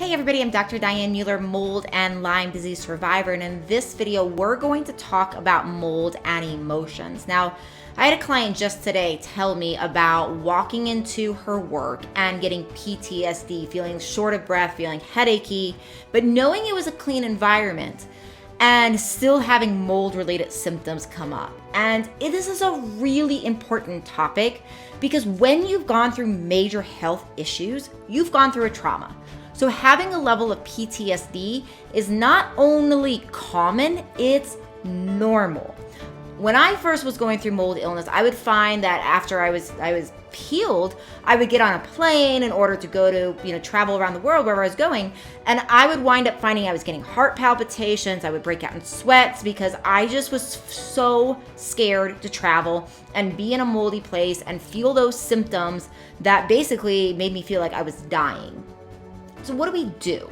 Hey everybody, I'm Dr. Diane Mueller, mold and Lyme disease survivor, and in this video we're going to talk about mold and emotions. Now, I had a client just today tell me about walking into her work and getting PTSD, feeling short of breath, feeling headachy, but knowing it was a clean environment and still having mold-related symptoms come up. And this is a really important topic because when you've gone through major health issues, you've gone through a trauma. So having a level of PTSD is not only common, it's normal. When I first was going through mold illness, I would find that after I was healed, I would get on a plane in order to go to, travel around the world wherever I was going. And I would wind up finding I was getting heart palpitations. I would break out in sweats because I just was so scared to travel and be in a moldy place and feel those symptoms that basically made me feel like I was dying. So what do we do?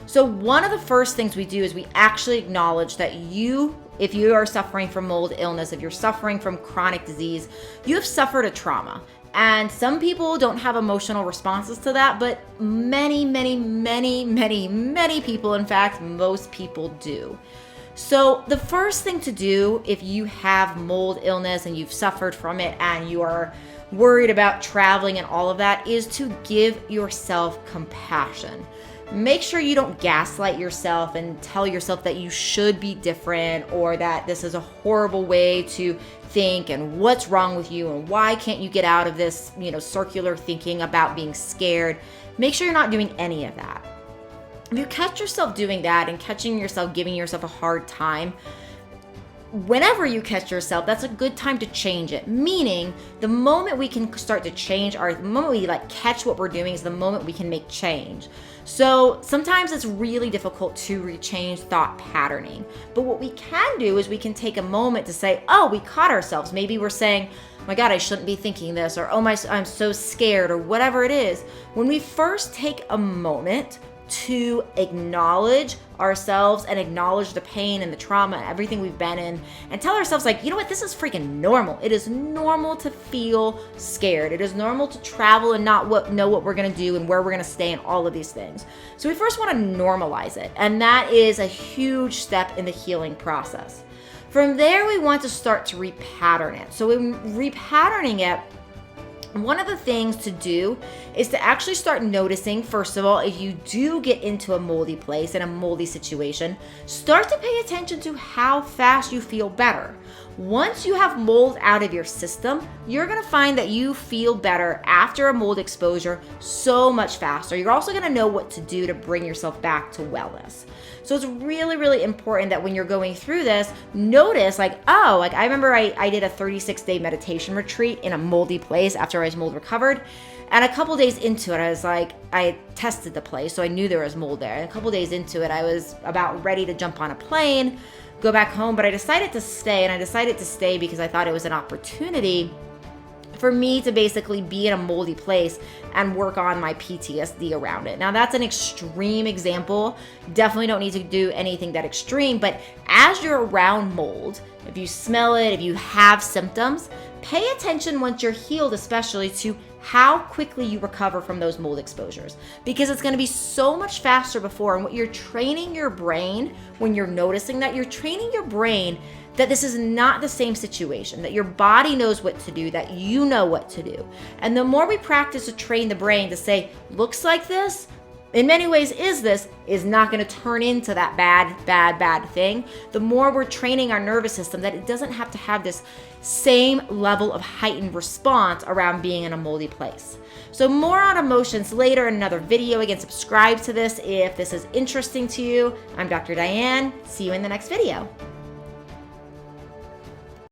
So one of the first things we do is we actually acknowledge that if you are suffering from mold illness, if you're suffering from chronic disease, you have suffered a trauma. And some people don't have emotional responses to that, but many people, in fact, most people do. So the first thing to do if you have mold illness and you've suffered from it and you are worried about traveling and all of that is to give yourself compassion. Make sure you don't gaslight yourself and tell yourself that you should be different or that this is a horrible way to think and what's wrong with you and why can't you get out of this, circular thinking about being scared. Make sure you're not doing any of that. If you catch yourself doing that and catching yourself giving yourself a hard time, whenever you catch yourself, that's a good time to change it. Meaning, the moment we can start to change the moment we catch what we're doing is the moment we can make change. So sometimes it's really difficult to change thought patterning. But what we can do is we can take a moment to say, oh, we caught ourselves. Maybe we're saying, my God, I shouldn't be thinking this, or I'm so scared, or whatever it is. When we first take a moment to acknowledge ourselves and acknowledge the pain and the trauma and everything we've been in and tell ourselves this is freaking normal. It is normal to feel scared. It is normal to travel and not know what we're going to do and where we're going to stay and all of these things. So we first want to normalize it, and that is a huge step in the healing process. From there, we want to start to repattern it. So in repatterning it, one of the things to do is to actually start noticing, first of all, if you do get into a moldy place and a moldy situation, start to pay attention to how fast you feel better. Once you have mold out of your system, you're going to find that you feel better after a mold exposure so much faster. You're also going to know what to do to bring yourself back to wellness. So it's really, really important that when you're going through this, notice I remember I did a 36-day meditation retreat in a moldy place after I was mold recovered. And a couple days into it, I tested the place, so I knew there was mold there. And a couple days into it, I was about ready to jump on a plane, go back home, but I decided to stay, and I decided to stay because I thought it was an opportunity for me to basically be in a moldy place and work on my PTSD around it. Now, that's an extreme example. Definitely don't need to do anything that extreme, but as you're around mold, if you smell it, if you have symptoms, pay attention once you're healed, especially to how quickly you recover from those mold exposures, because it's going to be so much faster before. And what you're training your brain when you're noticing that, you're training your brain that this is not the same situation, that your body knows what to do, that you know what to do. And the more we practice to train the brain to say, looks like this, in many ways is not going to turn into that bad thing, the more we're training our nervous system that it doesn't have to have this same level of heightened response around being in a moldy place. So more on emotions later in another video. Again, subscribe to this if this is interesting to you. I'm Dr. Diane. See you in the next video.